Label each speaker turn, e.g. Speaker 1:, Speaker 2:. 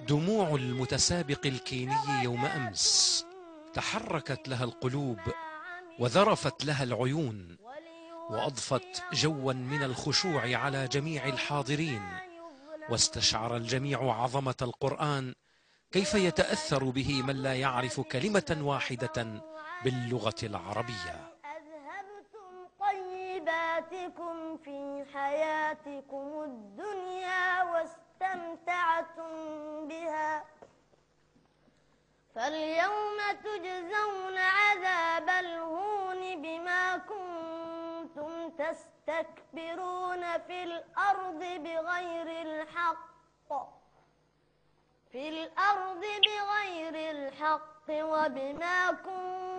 Speaker 1: دموع المتسابق الكيني يوم أمس تحركت لها القلوب وذرفت لها العيون، وأضفت جوا من الخشوع على جميع الحاضرين، واستشعر الجميع عظمة القرآن، كيف يتأثر به من لا يعرف كلمة واحدة باللغة العربية.
Speaker 2: أذهبتم طيباتكم في حياتكم الدنيا واستمتعتم بها، فاليوم تجزون عذاب الهون بما كنتم تستكبرون في الأرض بغير الحق وبما كنتم